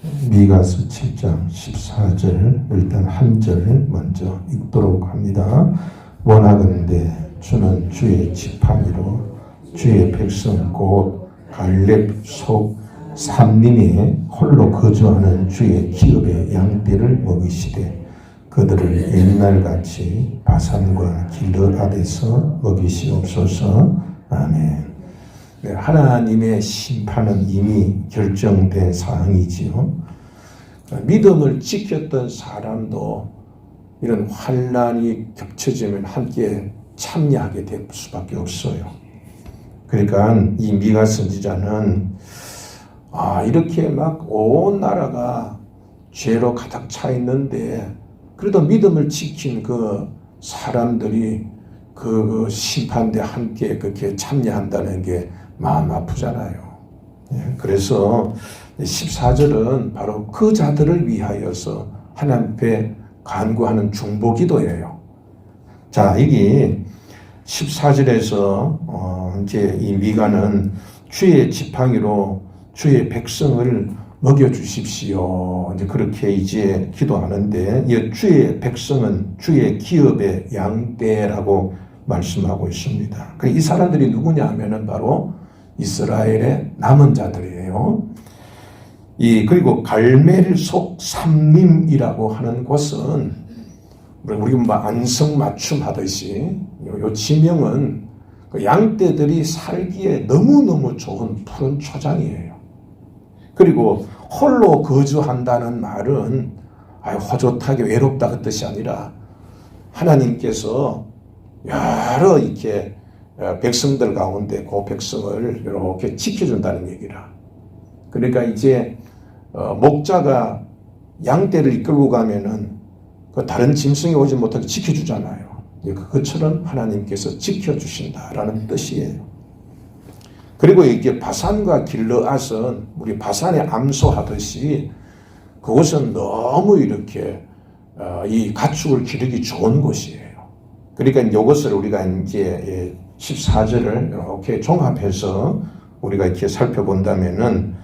미가서 7장 14절 일단 한 절 먼저 읽도록 합니다. 원하건대 주는 주의 지팡이로 주의 백성 곧 갈렙 속 삼림에 홀로 거주하는 주의 기업의 양떼를 먹이시되 그들을 옛날같이 바산과 길르앗에서 먹이시옵소서. 아멘. 네, 하나님의 심판은 이미 결정된 사항이지요. 믿음을 지켰던 사람도 이런 환난이 겹쳐지면 함께 참여하게 될 수밖에 없어요. 그러니까 이 미가 선지자는 이렇게 막 온 나라가 죄로 가득 차 있는데 그래도 믿음을 지킨 그 사람들이 그 심판대 함께 그렇게 참여한다는 게 마음 아프잖아요. 그래서 14절은 바로 그 자들을 위하여서 하나님 앞에 간구하는 중보기도예요. 자, 이게 14절에서 이제 이 미가는 주의 지팡이로 주의 백성을 먹여주십시오. 이제 그렇게 이제 기도하는데, 이 주의 백성은 주의 기업의 양떼라고 말씀하고 있습니다. 이 사람들이 누구냐 하면은 바로 이스라엘의 남은 자들이에요. 그리고 갈멜 속 삼림이라고 하는 곳은 우리 안성맞춤 하듯이 요 지명은 그 양떼들이 살기에 너무너무 좋은 푸른 초장이에요. 그리고 홀로 거주한다는 말은 호젓하게 외롭다 그 뜻이 아니라 하나님께서 여러 이렇게 백성들 가운데 그 백성을 이렇게 지켜준다는 얘기라. 그러니까 이제 목자가 양떼를 이끌고 가면은 그 다른 짐승이 오지 못하게 지켜주잖아요. 그것처럼 하나님께서 지켜주신다라는 뜻이에요. 그리고 이게 바산과 길르앗은 우리 바산에 암소하듯이 그곳은 너무 이렇게 이 가축을 기르기 좋은 곳이에요. 그러니까 이것을 우리가 이제 14절을 이렇게 종합해서 우리가 이렇게 살펴본다면은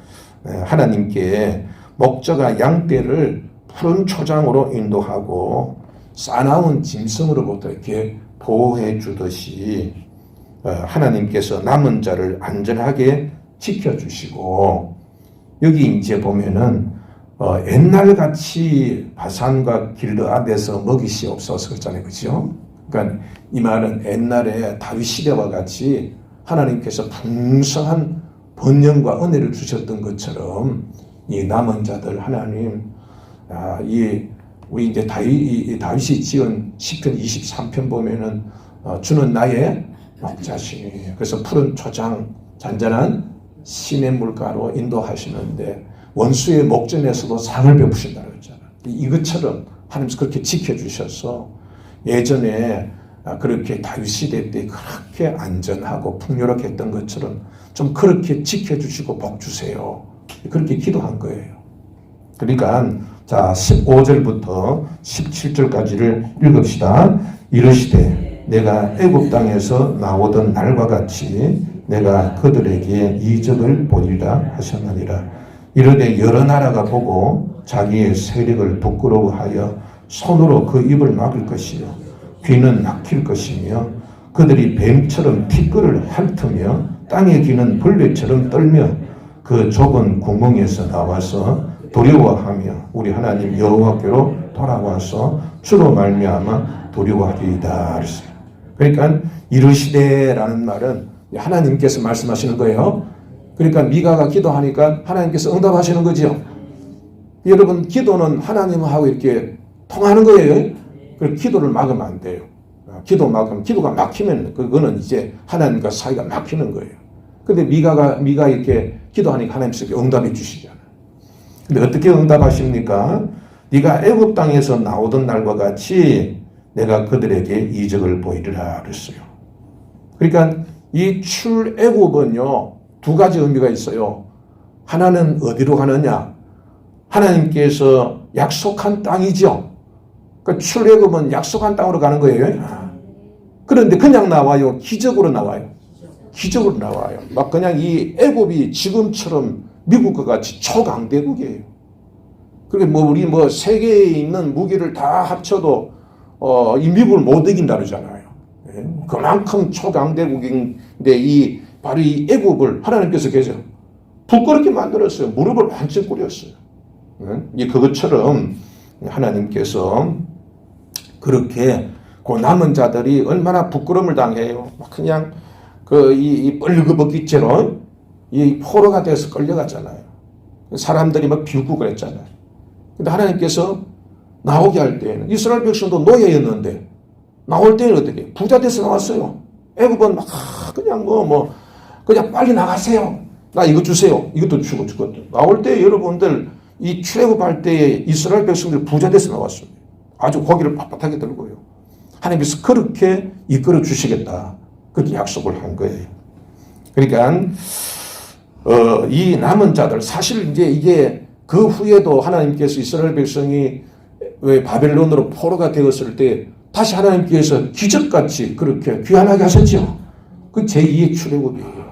하나님께 목자가 양떼를 푸른 초장으로 인도하고 싸나운 짐승으로부터 이렇게 보호해 주듯이 하나님께서 남은 자를 안전하게 지켜주시고, 여기 이제 보면은 옛날같이 바산과 길르앗에서 먹이시옵소서 그랬잖아요. 그죠? 그러니까 이 말은 옛날에 다윗 시대와 같이 하나님께서 풍성한 번영과 은혜를 주셨던 것처럼 이 남은 자들 하나님, 우리 이제 다윗이 지은 시편 23편 보면은 주는 나의 목자시니, 그래서 푸른 초장 잔잔한 시냇 물가로 인도하시는데 원수의 목전에서도 상을 베푸신다고 했잖아요. 이것처럼 하나님께서 그렇게 지켜주셔서 예전에 그렇게 다윗 시대 때 그렇게 안전하고 풍요롭게 했던 것처럼 좀 그렇게 지켜주시고 복 주세요. 그렇게 기도한 거예요. 그러니까 자 15절부터 17절까지를 읽읍시다. 이르시되 내가 애굽 땅에서 나오던 날과 같이 내가 그들에게 이적을 보리라 하셨느니라. 이르되 여러 나라가 보고 자기의 세력을 부끄러워하여 손으로 그 입을 막을 것이요 귀는 막힐 것이며 그들이 뱀처럼 티끌을 핥으며 땅에 기는 벌레처럼 떨며 그 좁은 구멍에서 나와서 두려워하며 우리 하나님 여호와께로 돌아와서 주로 말미암아 두려워하리이다 그랬어요. 그러니까 이르시되라는 말은 하나님께서 말씀하시는 거예요. 그러니까 미가가 기도하니까 하나님께서 응답하시는 거죠. 여러분 기도는 하나님하고 이렇게 통하는 거예요. 그 기도를 막으면 안 돼요. 기도가 막히면 그거는 이제 하나님과 사이가 막히는 거예요. 근데 미가 이렇게 기도하니까 하나님께서 응답해 주시잖아요. 근데 어떻게 응답하십니까? 네가 애굽 땅에서 나오던 날과 같이 내가 그들에게 이적을 보이리라 그랬어요. 그러니까 이 출애굽은요 두 가지 의미가 있어요. 하나는 어디로 가느냐? 하나님께서 약속한 땅이죠. 그러니까 출애굽은 약속한 땅으로 가는 거예요. 그런데 그냥 나와요? 기적으로 나와요? 기적으로 나와요. 막 그냥 이 애굽이 지금처럼 미국과 같이 초강대국이에요. 그리고 뭐 우리 뭐 세계에 있는 무기를 다 합쳐도 이 미국을 못 이긴다 그러잖아요. 예? 그만큼 초강대국인데 바로 이 애국을 하나님께서 계속 부끄럽게 만들었어요. 무릎을 완전 꿇였어요. 예? 그것처럼 하나님께서 그렇게 그 남은 자들이 얼마나 부끄러움을 당해요. 그냥 이 뻘거벗기죄로 이 포로가 돼서 끌려갔잖아요. 사람들이 막 비웃고 그랬잖아요. 근데 하나님께서 나오게 할 때에는 이스라엘 백성도 노예였는데 나올 때는 어떻게 부자 돼서 나왔어요. 애굽은 막 그냥 그냥 빨리 나가세요. 나 이거 주세요. 이것도 주고 저것도. 나올 때 여러분들 이 출애굽할 때에 이스라엘 백성들 부자 돼서 나왔습니다. 아주 고기를 빳빳하게 들고요. 하나님께서 그렇게 이끌어 주시겠다. 그렇게 약속을 한 거예요. 그러니까 이 남은 자들 사실 이제 이게 그 후에도 하나님께서 이스라엘 백성이 왜 바벨론으로 포로가 되었을 때 다시 하나님께서 기적같이 그렇게 귀환하게 하셨죠. 그 제2의 출애굽이에요.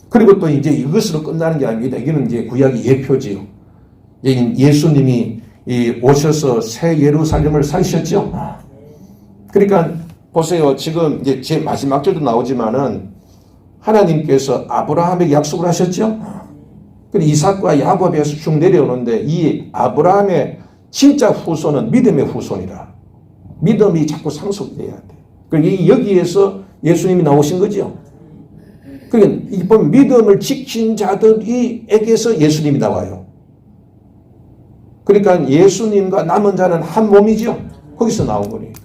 그리고 또 이제 이것으로 끝나는 게 아닙니다. 이거는 이제 구약의 예표지요. 예수님이 오셔서 새 예루살렘을 사셨죠. 그러니까 보세요. 지금 이제 제 마지막 절도 나오지만은 하나님께서 아브라함에게 약속을 하셨죠. 이삭과 야곱에서 쭉 내려오는데 이 아브라함의 진짜 후손은 믿음의 후손이라. 믿음이 자꾸 상속돼야 돼. 그러니까 여기에서 예수님이 나오신 거죠. 그러니까 이 보면 믿음을 지킨 자들에게서 예수님이 나와요. 그러니까 예수님과 남은 자는 한 몸이죠. 거기서 나온 거니까.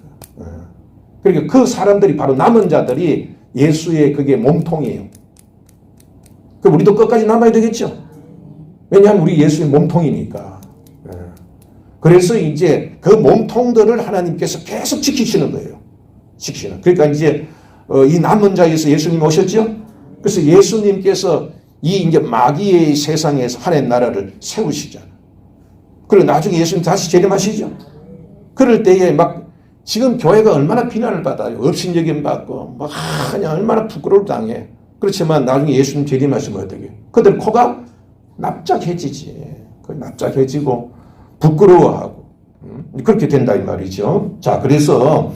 그러니까 그 사람들이 바로 남은 자들이 예수의 그게 몸통이에요. 그럼 우리도 끝까지 남아야 되겠죠. 왜냐하면 우리 예수의 몸통이니까. 그래서 이제 그 몸통들을 하나님께서 계속 지키시는 거예요. 지키시는. 그러니까 이제 이 남은 자에서 예수님 오셨죠. 그래서 예수님께서 이 이제 마귀의 세상에서 하나님 나라를 세우시잖아요. 그리고 나중에 예수님 다시 재림하시죠. 그럴 때에 막 지금 교회가 얼마나 비난을 받아요. 업신여김 받고 막 그냥 얼마나 부끄러움을 당해. 그렇지만 나중에 예수님 재림하시면 어떻게? 그들 코가 납작해지지. 납작해지고 부끄러워하고 그렇게 된다 이 말이죠. 자, 그래서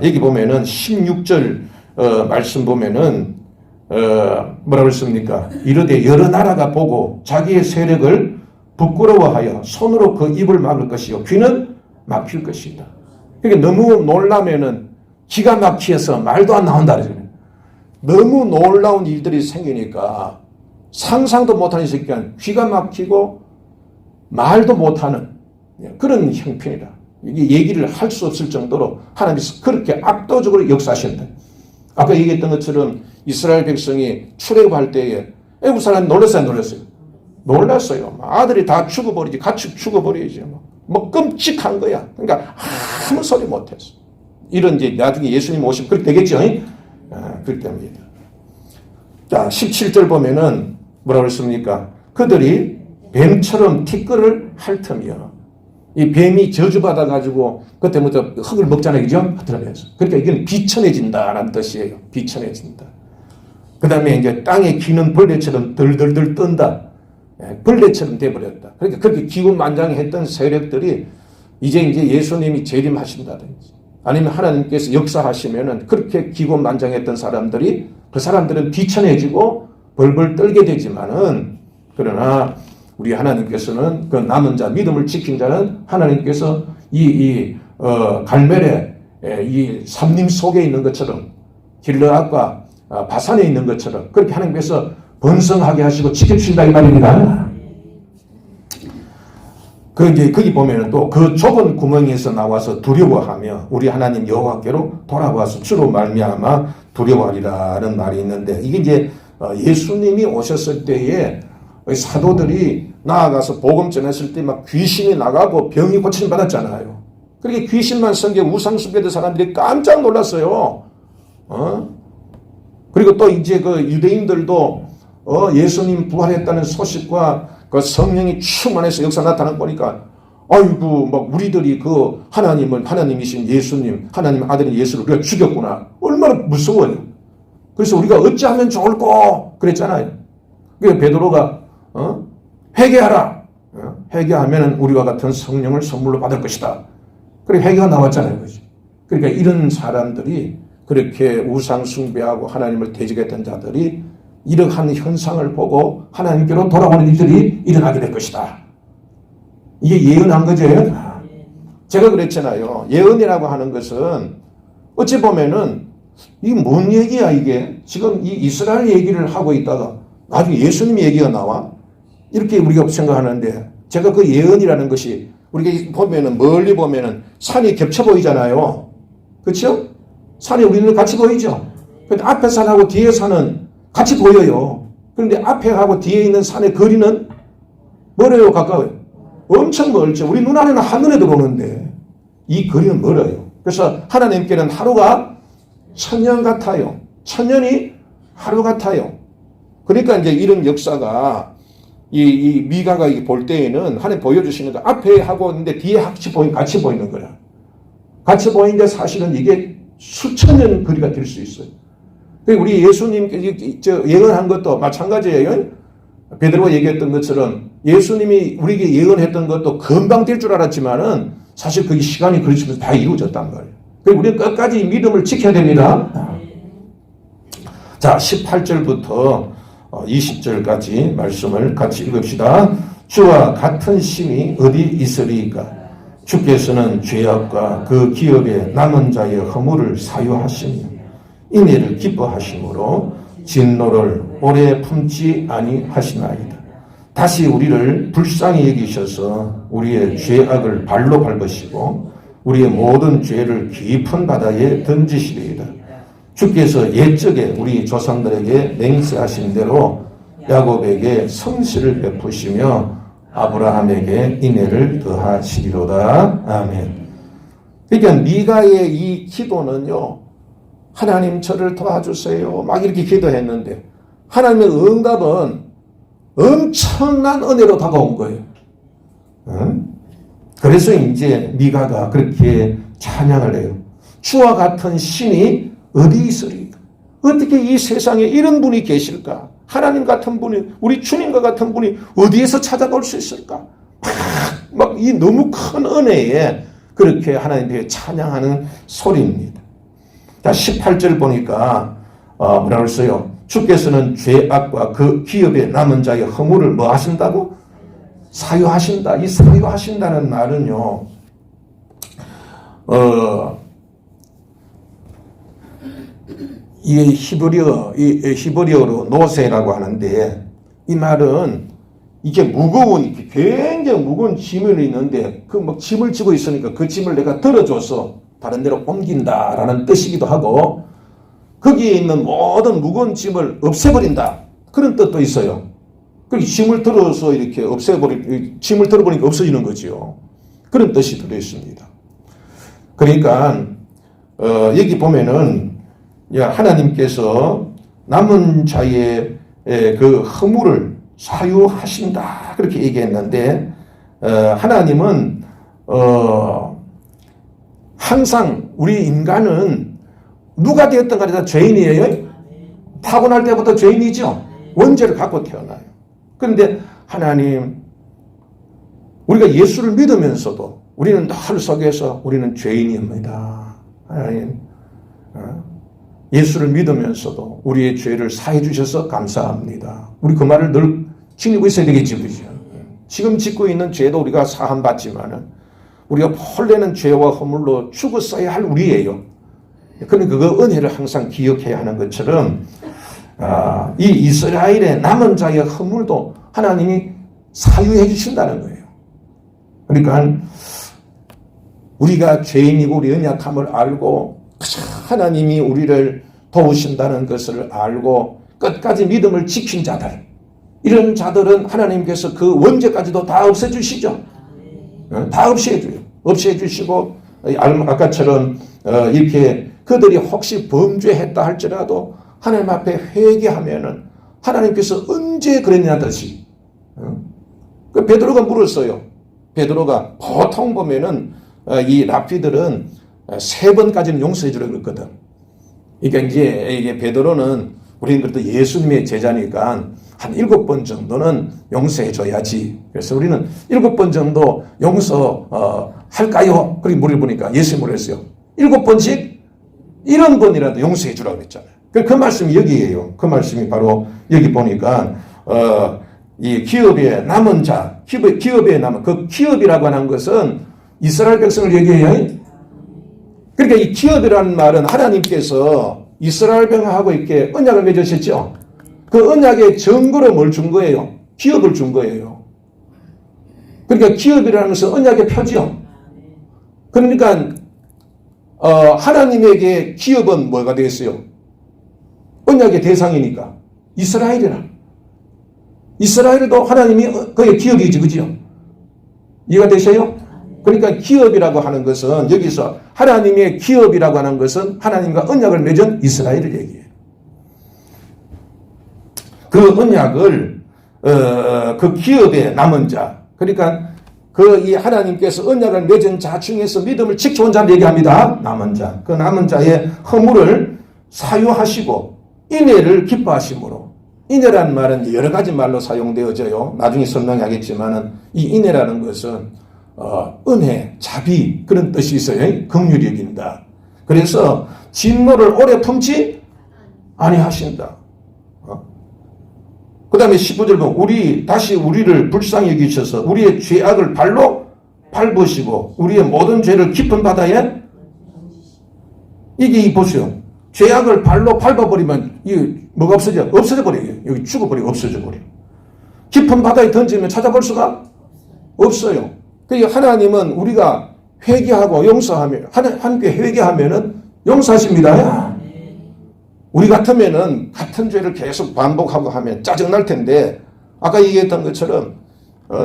여기 보면은 16절 말씀 보면은 뭐라고 했습니까? 이르되 여러 나라가 보고 자기의 세력을 부끄러워하여 손으로 그 입을 막을 것이요 귀는 막힐 것이다. 그러니까 너무 놀라면은 기가 막혀서 말도 안 나온다 그러잖아요. 너무 놀라운 일들이 생기니까 상상도 못하는 새끼가 귀가 막히고 말도 못하는 그런 형편이다. 이게 얘기를 할 수 없을 정도로 하나님께서 그렇게 압도적으로 역사하신다. 아까 얘기했던 것처럼 이스라엘 백성이 출애굽할 때에 애국 사람이 놀랐어요. 놀랐어요. 아들이 다 죽어버리지. 같이 죽어버리지. 뭐 끔찍한 거야. 그러니까 아무 소리 못했어. 이런 이제 나중에 예수님 오시면 그렇게 되겠죠. 그렇게 됩니다. 자, 17절 보면은 뭐라고 했습니까? 그들이 뱀처럼 티끌을 핥으며 이 뱀이 저주받아가지고 그때부터 흙을 먹잖아요. 그죠? 들어가서. 그러니까 이건 비천해진다라는 뜻이에요. 비천해진다. 그 다음에 이제 땅에 기는 벌레처럼 덜덜덜 뜬다. 벌레처럼 돼버렸다. 그러니까 그렇게 기운만장했던 세력들이 이제 예수님이 재림하신다든지 아니면 하나님께서 역사하시면은 그렇게 기운만장했던 사람들이 그 사람들은 비천해지고 벌벌 떨게 되지만은 그러나 우리 하나님께서는 그 남은 자 믿음을 지킨 자는 하나님께서 갈멜의 이 삼림 속에 있는 것처럼 길르앗과 바산에 있는 것처럼 그렇게 하나님께서 번성하게 하시고 지켜주신다 이 말입니다. 거기 보면은 또 그 좁은 구멍에서 나와서 두려워하며 우리 하나님 여호와께로 돌아와서 주로 말미암아 두려워하리라는 말이 있는데 이게 이제 예수님이 오셨을 때에 사도들이 나아가서 복음 전했을 때 막 귀신이 나가고 병이 고침 받았잖아요. 그렇게 귀신만 섬겨 우상 숭배된 사람들이 깜짝 놀랐어요. 그리고 또 이제 그 유대인들도 예수님 부활했다는 소식과 그 성령이 충만해서 역사 나타난 거니까 아이고 막 우리들이 그 하나님이신 예수님 하나님 아들인 예수를 우리가 죽였구나. 얼마나 무서워요. 그래서 우리가 어찌하면 좋을꼬 그랬잖아요. 그래서 베드로가 회개하라. 회개하면 우리와 같은 성령을 선물로 받을 것이다. 그래 회개가 나왔잖아요. 그죠? 그러니까 이런 사람들이 그렇게 우상 숭배하고 하나님을 대적했던 자들이 이러한 현상을 보고 하나님께로 돌아오는 일들이 일어나게 될 것이다. 이게 예언한 거죠. 제가 그랬잖아요. 예언이라고 하는 것은 어찌 보면은 이게 뭔 얘기야 이게. 지금 이 이스라엘 얘기를 하고 있다가 나중에 예수님 얘기가 나와? 이렇게 우리가 생각하는데 제가 그 예언이라는 것이 우리가 보면은 멀리 보면은 산이 겹쳐 보이잖아요. 그렇죠? 산이 우리는 같이 보이죠. 근데 앞에 산하고 뒤에 산은 같이 보여요. 그런데 앞에하고 뒤에 있는 산의 거리는 멀어요, 가까워요? 엄청 멀죠. 우리 눈안에는 한눈에 들어오는데 이 거리는 멀어요. 그래서 하나님께는 하루가 천년 같아요. 천년이 하루 같아요. 그러니까 이제 이런 역사가 이 미가가 볼 때에는 하나님 보여주시는 거 앞에 하고 있는데 뒤에 같이 보이는 거야. 같이 보이는데 사실은 이게 수천 년 거리가 될 수 있어요. 우리 예수님 예언한 것도 마찬가지예요. 베드로가 얘기했던 것처럼 예수님이 우리에게 예언했던 것도 금방 될 줄 알았지만은 사실 그게 시간이 걸리면서 다 이루어졌단 말이에요. 그리고 우리는 끝까지 믿음을 지켜야 됩니다. 자, 18절부터 20절까지 말씀을 같이 읽읍시다. 주와 같은 심이 어디 있으리까? 주께서는 죄악과 그 기업에 남은 자의 허물을 사유하시며 인애를 기뻐하심으로 진노를 오래 품지 아니하시나이다. 다시 우리를 불쌍히 여기셔서 우리의 죄악을 발로 밟으시고 우리의 모든 죄를 깊은 바다에 던지시리이다. 주께서 옛적에 우리 조상들에게 맹세하신 대로 야곱에게 성실을 베푸시며 아브라함에게 인애를 더하시리로다. 아멘. 그러니까 미가의 이 기도는요, 하나님 저를 도와주세요 막 이렇게 기도했는데 하나님의 응답은 엄청난 은혜로 다가온 거예요. 그래서 이제 미가가 그렇게 찬양을 해요. 주와 같은 신이 어디 있으리까? 어떻게 이 세상에 이런 분이 계실까? 하나님 같은 분이, 우리 주님과 같은 분이 어디에서 찾아올 수 있을까? 막 이 너무 큰 은혜에 그렇게 하나님께 찬양하는 소리입니다. 자, 18절 보니까 뭐라고 했어요? 주께서는 죄악과 그 기업에 남은 자의 허물을 뭐 하신다고? 사유하신다. 이 사유하신다는 말은요, 이 히브리어로 노세라고 하는데 이 말은 이게 무거운, 이렇게 굉장히 무거운 짐을 있는데 그 막 짐을 지고 있으니까 그 짐을 내가 들어줘서 다른 데로 옮긴다라는 뜻이기도 하고 거기에 있는 모든 무거운 짐을 없애버린다. 그런 뜻도 있어요. 그 짐을 들어서 이렇게 짐을 들어보니까 없어지는 거지요. 그런 뜻이 들어있습니다. 그러니까, 여기 보면은, 하나님께서 남은 자의 그 허물을 사유하신다. 그렇게 얘기했는데, 하나님은, 항상 우리 인간은 누가 되었던 간에 다 죄인이에요. 타고날 때부터 죄인이죠. 원죄를 갖고 태어나요. 그런데 하나님, 우리가 예수를 믿으면서도 우리는 늘 속에서 우리는 죄인입니다. 하나님, 예수를 믿으면서도 우리의 죄를 사해 주셔서 감사합니다. 우리 그 말을 늘 지니고 있어야 되겠지, 그죠? 지금 짓고 있는 죄도 우리가 사함 받지만은 우리가 본래는 죄와 허물로 죽었어야 할 우리예요. 그러니까 그 은혜를 항상 기억해야 하는 것처럼 이 이스라엘의 남은 자의 허물도 하나님이 사유해 주신다는 거예요. 그러니까 우리가 죄인이고 우리 연약함을 알고 하나님이 우리를 도우신다는 것을 알고 끝까지 믿음을 지킨 자들, 이런 자들은 하나님께서 그 원죄까지도 다 없애주시죠. 다 없애주시고 아까처럼 이렇게 그들이 혹시 범죄했다 할지라도 하나님 앞에 회개하면은 하나님께서 언제 그랬냐 듯이. 그 베드로가 물었어요. 베드로가 보통 보면은 이 랍비들은 3번까지는 용서해 주려고 그랬거든. 그러니까 이제 이게 베드로는 우리는 그래도 예수님의 제자니까 한 7번 정도는 용서해 줘야지. 그래서 우리는 7번 정도 할까요? 그렇게 물어보니까 예수님이 그랬어요. 7번씩 70번이라도 용서해 주라고 그랬잖아요. 그 말씀이 여기에요. 그 말씀이 바로 여기 보니까 이 기업에 남은 자, 기업에 남은 그 기업이라고 하는 것은 이스라엘 백성을 얘기해요. 그러니까 이 기업이라는 말은 하나님께서 이스라엘 백성하고 이렇게 언약을 맺으셨죠. 그 언약의 증거로 뭘 준 거예요? 기업을 준 거예요. 그러니까 기업이라는 것은 언약의 표지요. 그러니까 하나님에게 기업은 뭐가 되겠어요? 언약의 대상이니까 이스라엘이라. 이스라엘도 하나님이 그의 기업이지, 그죠? 이해가 되셔요? 그러니까 기업이라고 하는 것은 여기서 하나님의 기업이라고 하는 것은 하나님과 언약을 맺은 이스라엘을 얘기해요. 그 언약을 그 기업에 남은 자, 그러니까 이 하나님께서 언약을 맺은 자 중에서 믿음을 지켜온 자를 얘기합니다. 남은 자, 그 남은 자의 허물을 사유하시고 인애를 기뻐하심으로. 인애라는 말은 여러 가지 말로 사용되어져요. 나중에 설명하겠지만은 이 인애라는 것은 은혜, 자비 그런 뜻이 있어요. 긍휼히 여긴다. 그래서 진노를 오래 품지 아니하신다. 그 다음에 19절 보면 다시 우리를 불쌍히 여기셔서 우리의 죄악을 발로 밟으시고 우리의 모든 죄를 깊은 바다에 이게 보세요. 죄악을 발로 밟아버리면 이게 뭐가 없어져 버려요. 여기 죽어버리고 없어져 버려요. 깊은 바다에 던지면 찾아볼 수가 없어요. 그러니까 하나님은 우리가 회개하고 용서하면 함께 회개하면은 용서하십니다. 우리 같으면은 같은 죄를 계속 반복하고 하면 짜증날 텐데 아까 얘기했던 것처럼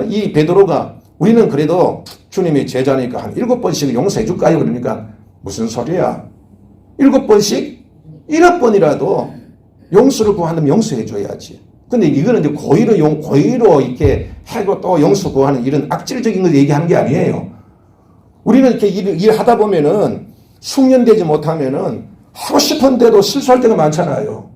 이 베드로가 우리는 그래도 주님의 제자니까 한 7번씩 용서해 줄까요? 그러니까 무슨 소리야? 7번씩 1번이라도 용서를 구하면 용서해 줘야지. 근데 이거는 이제 고의로 이렇게 하고 또 용서 구하는 이런 악질적인 걸 얘기하는 게 아니에요. 우리는 이렇게 일하다 보면은 숙련되지 못하면은 하고 싶은데도 실수할 때가 많잖아요.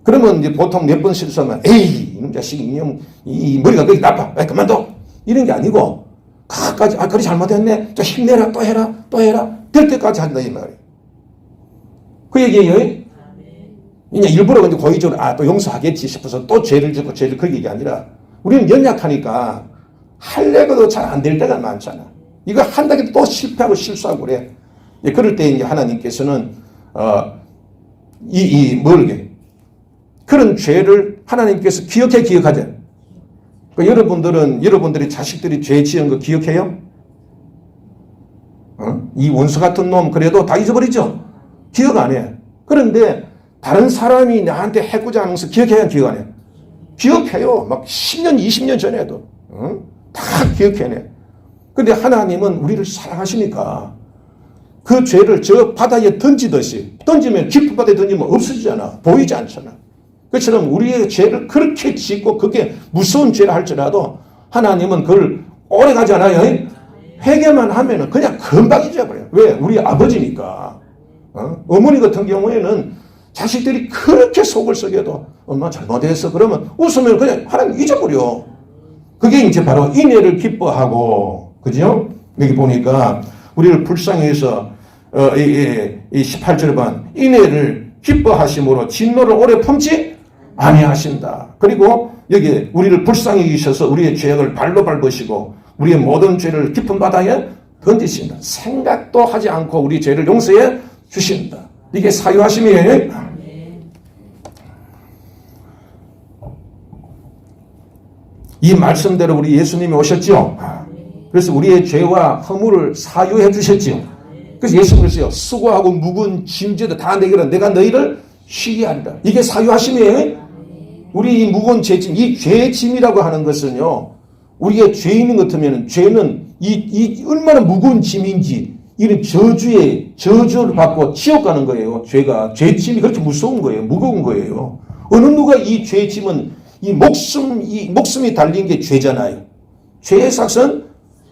그러면 이제 보통 몇 번 실수하면 에이 이놈 자식 이 머리가 그렇게 나빠. 그만둬. 이런 게 아니고 끝까지 그래 잘못했네. 좀 힘내라. 또 해라. 될 때까지 한다 이 말이에요. 그 얘기예요. 그냥 일부러 근데 고의적으로 또 용서하겠지 싶어서 또 죄를 짓고 그 얘기 아니라 우리는 연약하니까 하려고도 잘 안 될 때가 많잖아. 이거 한다고 해도 또 실패하고 실수하고 그래. 그럴 때 이제 하나님께서는 그런 죄를 하나님께서 기억하자. 여러분들이 자식들이 죄 지은 거 기억해요? 이 원수 같은 놈 그래도 다 잊어버리죠? 기억 안 해. 그런데 다른 사람이 나한테 해코지 하는 것을 기억해야 기억 안 해? 기억해요. 막 10년, 20년 전에도. 다 기억해내. 근데 하나님은 우리를 사랑하시니까 그 죄를 저 바다에 던지면 깊은 바다에 던지면 없어지잖아. 보이지 않잖아. 그처럼 우리의 죄를 그렇게 짓고 그게 무서운 죄라 할지라도 하나님은 그걸 오래 가지 않아요. 회개만 하면은 그냥 금방 잊어버려요. 왜? 우리 아버지니까. 어머니 같은 경우에는 자식들이 그렇게 속을 썩여도 엄마 잘못했어. 그러면 웃으면 그냥 하나님 잊어버려. 그게 이제 바로 인애를 기뻐하고, 그죠? 여기 보니까 우리를 불쌍히 해서 이 18절 반 인애를 기뻐하심으로 진노를 오래 품지 아니하신다. 그리고 여기 우리를 불쌍히 여기셔서 우리의 죄악을 발로 밟으시고 우리의 모든 죄를 깊은 바다에 던지신다. 생각도 하지 않고 우리 죄를 용서해 주신다. 이게 사유하심이에요. 이 말씀대로 우리 예수님이 오셨죠. 그래서 우리의 죄와 허물을 사유해 주셨죠. 그래서 예수님께서요, 수고하고 묵은 짐져도 다 내가 너희를 쉬게 하리라. 이게 사유하심이에요. 우리 이 무거운 죄짐, 이 죄짐이라고 하는 것은요, 우리가 죄 있는 것 같으면 죄는 이 얼마나 무거운 짐인지 이런 저주를 받고 지옥 가는 거예요. 죄짐이 그렇게 무서운 거예요. 무거운 거예요. 어느 누가 이 죄짐은 이 목숨이 달린 게 죄잖아요. 죄의 삭은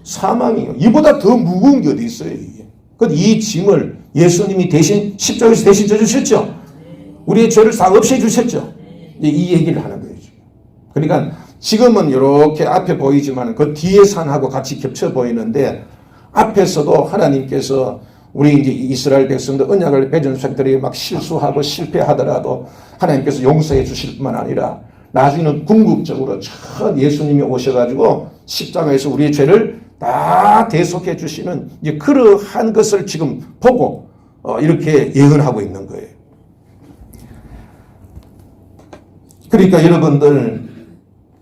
사망이에요. 이보다 더 무거운 게 어디 있어요, 이게. 이 짐을 예수님이 대신 십자가에서 대신 져주셨죠. 우리의 죄를 다 없애주셨죠. 이 얘기를 하는 거예요. 그러니까 지금은 이렇게 앞에 보이지만 그 뒤에 산하고 같이 겹쳐 보이는데 앞에서도 하나님께서 우리 이제 이스라엘 백성들 언약을 맺은 백성들이 막 실수하고 실패하더라도 하나님께서 용서해 주실 뿐만 아니라 나중에는 궁극적으로 첫 예수님이 오셔가지고 십자가에서 우리의 죄를 다 대속해 주시는 이제 그러한 것을 지금 보고 이렇게 예언하고 있는 거예요. 그러니까 여러분들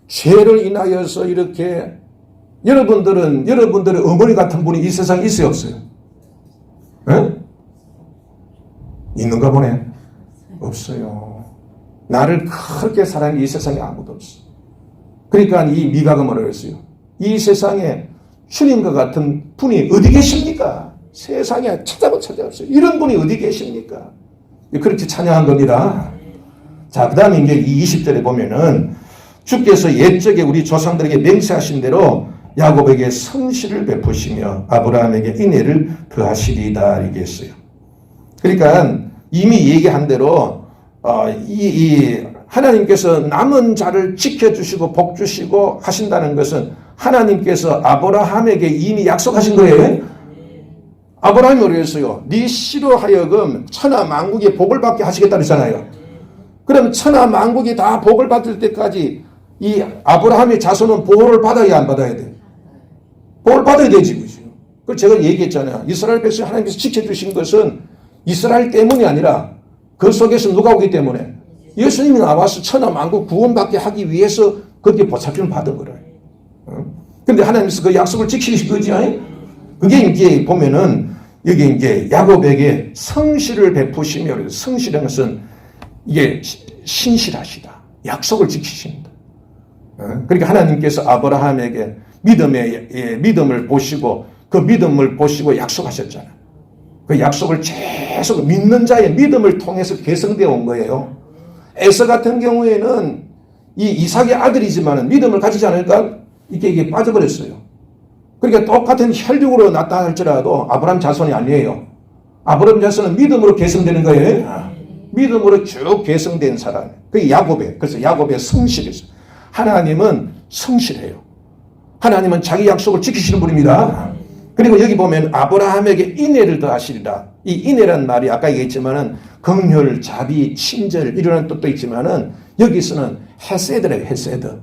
죄를 인하여서 이렇게 여러분들의 어머니 같은 분이 이 세상에 있어요, 없어요? 에? 있는가 보네. 없어요. 나를 그렇게 사랑한 이 세상에 아무도 없어. 그러니까 이 미가가 뭐라고 했어요? 이 세상에 주님과 같은 분이 어디 계십니까? 세상에 찾아봤어요. 이런 분이 어디 계십니까? 그렇게 찬양한 겁니다. 자, 그 다음에 이제 이 20절에 보면은 주께서 옛적에 우리 조상들에게 맹세하신 대로 야곱에게 성실을 베푸시며 아브라함에게 인애를 더하시리다 이게 했어요. 그러니까 이미 얘기한 대로 하나님께서 남은 자를 지켜주시고 복주시고 하신다는 것은 하나님께서 아브라함에게 이미 약속하신 거예요. 아브라함이 그랬어요. 네 씨로 하여금 천하 만국의 복을 받게 하시겠다 그랬잖아요. 그럼 천하 만국이 다 복을 받을 때까지 이 아브라함의 자손은 보호를 받아야 안 받아야 돼? 복을 받아야 되지, 그죠? 그걸 제가 얘기했잖아요. 이스라엘 백성 하나님께서 지켜주신 것은 이스라엘 때문이 아니라 그 속에서 누가 오기 때문에 예수님이 나와서 천하 만국 구원받게 하기 위해서 그렇게 보살핌을 받은 거라. 그런데 하나님께서 그 약속을 지키신 거지. 그게 이제 보면은 여기 이제 야곱에게 성실을 베푸시며 성실한 것은 이게 신실하시다. 약속을 지키신다. 그러니까 하나님께서 아브라함에게 믿음을 보시고 그 믿음을 보시고 약속하셨잖아요. 그 약속을 계속 믿는 자의 믿음을 통해서 개성되어 온 거예요. 에서 같은 경우에는 이 이삭의 아들이지만 믿음을 가지지 않으니까 이게 빠져버렸어요. 그러니까 똑같은 혈육으로 나타날지라도 아브라함 자손이 아니에요. 아브라함 자손은 믿음으로 개성되는 거예요. 믿음으로 쭉 개성된 사람. 그게 야곱이에요. 그래서 야곱의 성실이죠. 하나님은 성실해요. 하나님은 자기 약속을 지키시는 분입니다. 그리고 여기 보면 아브라함에게 인애를 더하시리라. 이 인애란 말이 아까 얘기했지만은 긍휼, 자비, 친절 이런 뜻도 있지만은 여기서는 헤세드래요. 헤세드.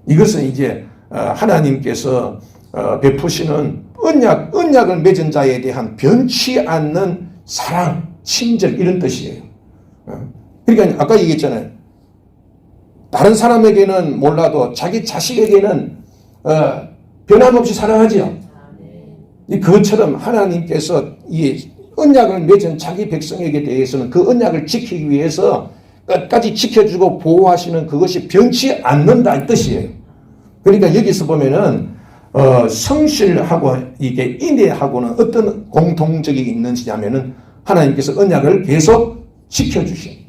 이것은 이제 하나님께서 베푸시는 언약을 맺은 자에 대한 변치 않는 사랑, 친절 이런 뜻이에요. 그러니까 아까 얘기했잖아요. 다른 사람에게는 몰라도 자기 자식에게는 변함없이 사랑하지요. 그것처럼 하나님께서 이 언약을 맺은 자기 백성에게 대해서는 그 언약을 지키기 위해서 끝까지 지켜주고 보호하시는 그것이 변치 않는다 이 뜻이에요. 그러니까 여기서 보면은 성실하고 이게 인애하고는 어떤 공통적이 있는지냐면은 하나님께서 언약을 계속 지켜주십니다.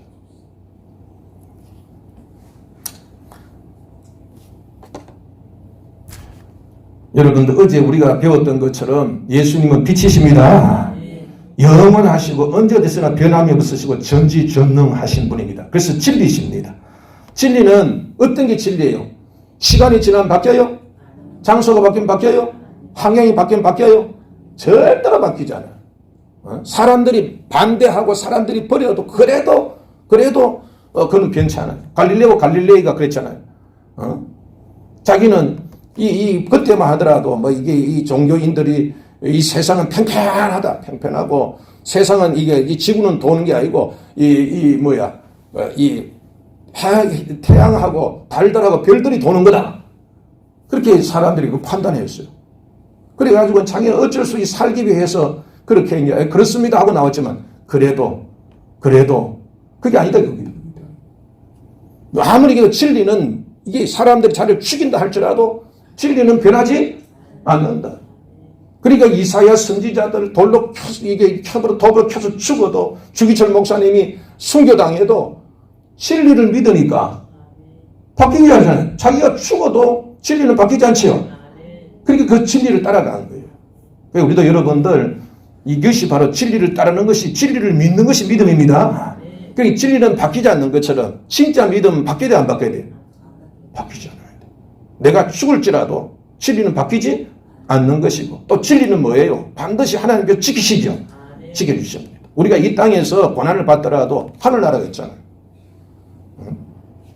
여러분들 어제 우리가 배웠던 것처럼 예수님은 빛이십니다. 영원하시고 언제 어디서나 변함이 없으시고 전지전능하신 분입니다. 그래서 진리십니다. 진리는 어떤 게 진리예요? 시간이 지나면 바뀌어요? 장소가 바뀌면 바뀌어요? 환경이 바뀌면 바뀌어요? 절대로 바뀌지 않아요. 사람들이 반대하고 사람들이 버려도 그래도 그건 변치 않아요. 갈릴레이가 그랬잖아요. 자기는 그때만 하더라도 이 종교인들이 이 세상은 평평하고 세상은 이 지구는 도는 게 아니고 태양하고 달들하고 별들이 도는 거다. 그렇게 사람들이 판단했어요. 그래가지고 자기는 어쩔 수 없이 살기 위해서 그렇게 이제 그렇습니다 하고 나왔지만 그래도 그게 아니다. 아무리 진리는 이게 사람들이 자기를 죽인다 할지라도 진리는 변하지 않는다. 그러니까 이사야 선지자들 돌로 톱으로 켜서 죽어도 주기철 목사님이 순교당해도 진리를 믿으니까 바뀌지 않잖아요. 자기가 죽어도 진리는 바뀌지 않지요. 그러니까 그 진리를 따라가는 거예요. 그러니까 우리도 여러분들 이것이 바로 진리를 따르는 것이 진리를 믿는 것이 믿음입니다. 그러니까 진리는 바뀌지 않는 것처럼 진짜 믿음은 바뀌어야 돼 안 바뀌어야 돼? 바뀌지 않아야 돼. 내가 죽을지라도 진리는 바뀌지 않는 것이고, 또 진리는 뭐예요? 반드시 하나님께서 지키시죠. 지켜주십니다. 우리가 이 땅에서 고난을 받더라도 하늘나라가 있잖아요.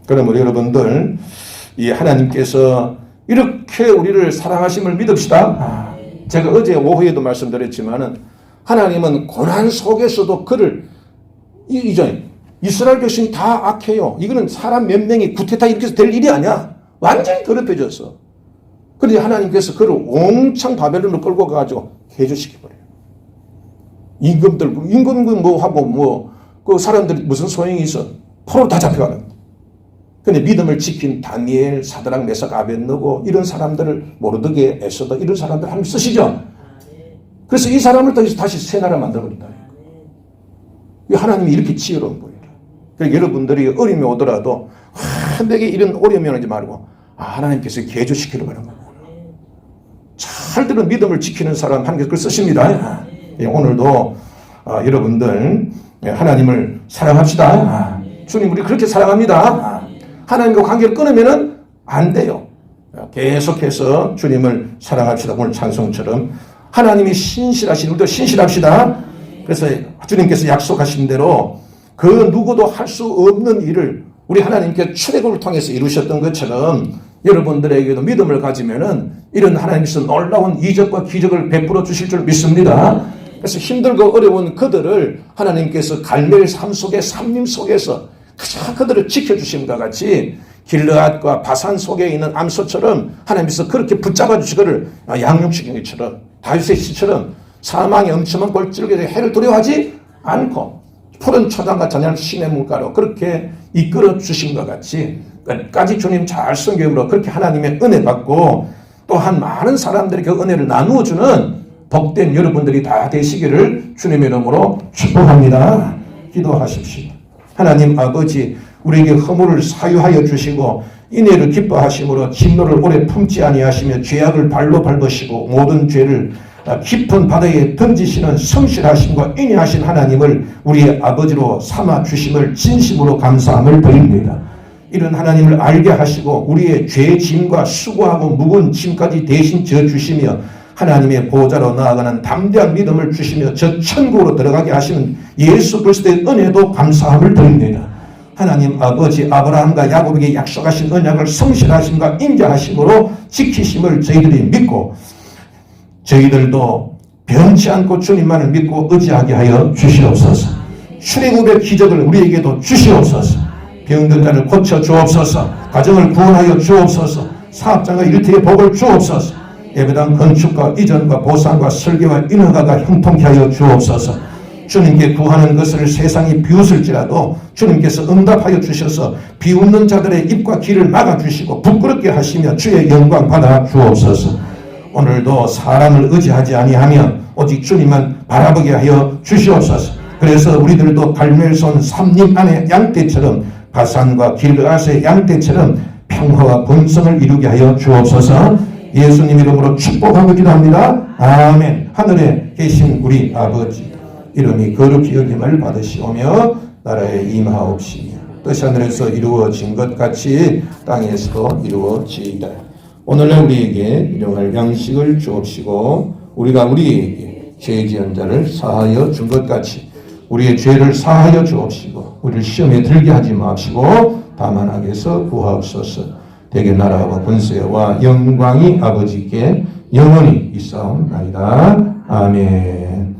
그러므로 여러분들, 이 하나님께서 이렇게 우리를 사랑하심을 믿읍시다. 제가 어제 오후에도 말씀드렸지만은 하나님은 고난 속에서도 그를 이스라엘 백성이 다 악해요. 이거는 사람 몇 명이 구태타 이렇게 해서 될 일이 아니야. 완전히 더럽혀졌어. 그런데 하나님께서 그를 옹창 바벨론으로 끌고 가가지고 해주시켜버려요. 임금 뭐 하고 그 사람들이 무슨 소용이 있어? 포로 다 잡혀가는. 근데 믿음을 지킨 다니엘, 사드락, 메삭, 아벳느고 이런 사람들을 모르드게, 에스더 이런 사람들 하나님 쓰시죠. 그래서 이 사람을 다시 새 나라 만들어버린다. 하나님이 이렇게 지혜로운 분이라. 그러니까 여러분들이 어려움이 오더라도 내게 이런 어려움이 오지 말고 하나님께서 개조시키려고 하는 거구나. 잘 들은 믿음을 지키는 사람 하나님께서 그걸 쓰십니다. 오늘도 여러분들 하나님을 사랑합시다. 주님 우리 그렇게 사랑합니다. 하나님과 관계를 끊으면 안 돼요. 계속해서 주님을 사랑합시다. 오늘 찬송처럼 하나님이 신실하신 우리도 신실합시다. 그래서 주님께서 약속하신 대로 그 누구도 할 수 없는 일을 우리 하나님께 출애굽을 통해서 이루셨던 것처럼 여러분들에게도 믿음을 가지면은 이런 하나님께서 놀라운 이적과 기적을 베풀어 주실 줄 믿습니다. 그래서 힘들고 어려운 그들을 하나님께서 갈멜 삶 속에 삼림 속에서 그저 그들을 지켜주심과 같이 길르앗과 바산 속에 있는 암소처럼 하나님께서 그렇게 붙잡아 주시기를 양육시킨 것처럼 다윗의 시처럼 사망의 엄청난 골짜기에 해를 두려워하지 않고 푸른 초장과 잔향 신의 물가로 그렇게 이끌어 주신 것 같이 끝까지 주님 잘 섬김으로 그렇게 하나님의 은혜 받고 또한 많은 사람들이 그 은혜를 나누어 주는 복된 여러분들이 다 되시기를 주님의 이름으로 축복합니다. 기도하십시오. 하나님 아버지 우리에게 허물을 사유하여 주시고 인애를 기뻐하심으로 진노를 오래 품지 아니하시며 죄악을 발로 밟으시고 모든 죄를 깊은 바다에 던지시는 성실하심과 인애하신 하나님을 우리의 아버지로 삼아 주심을 진심으로 감사함을 드립니다. 이런 하나님을 알게 하시고 우리의 죄 짐과 수고하고 무거운 짐까지 대신 져 주시며 하나님의 보호자로 나아가는 담대한 믿음을 주시며 저 천국으로 들어가게 하시는 예수 그리스도의 은혜도 감사함을 드립니다. 하나님 아버지 아브라함과 야곱에게 약속하신 언약을 성실하심과 인자하심으로 지키심을 저희들이 믿고 저희들도 변치 않고 주님만을 믿고 의지하게 하여 주시옵소서. 출애굽의 기적을 우리에게도 주시옵소서. 병든 자를 고쳐 주옵소서. 가정을 구원하여 주옵소서. 사업장과 일터의 복을 주옵소서. 예배당 건축과 이전과 보상과 설계와 인허가가 형통케 하여 주옵소서. 주님께 구하는 것을 세상이 비웃을지라도 주님께서 응답하여 주셔서 비웃는 자들의 입과 귀를 막아주시고 부끄럽게 하시며 주의 영광 받아 주옵소서. 오늘도 사람을 의지하지 아니하며 오직 주님만 바라보게 하여 주시옵소서. 그래서 우리들도 갈멜손 삼림 안의 양떼처럼 바산과 길르앗의 양떼처럼 평화와 번성을 이루게 하여 주옵소서. 예수님 이름으로 축복하고 기도합니다. 아멘. 하늘에 계신 우리 아버지 이름이 거룩히 여김을 받으시오며 나라에 임하옵시며 뜻이 하늘에서 이루어진 것 같이 땅에서도 이루어지이다. 오늘날 우리에게 일용할 양식을 주옵시고 우리가 우리에게 죄 지은 자를 사하여 준 것 같이 우리의 죄를 사하여 주옵시고 우리를 시험에 들게 하지 마시고 다만 악에서 구하옵소서. 대개 나라와 권세와 영광이 아버지께 영원히 있사옵나이다. 아멘.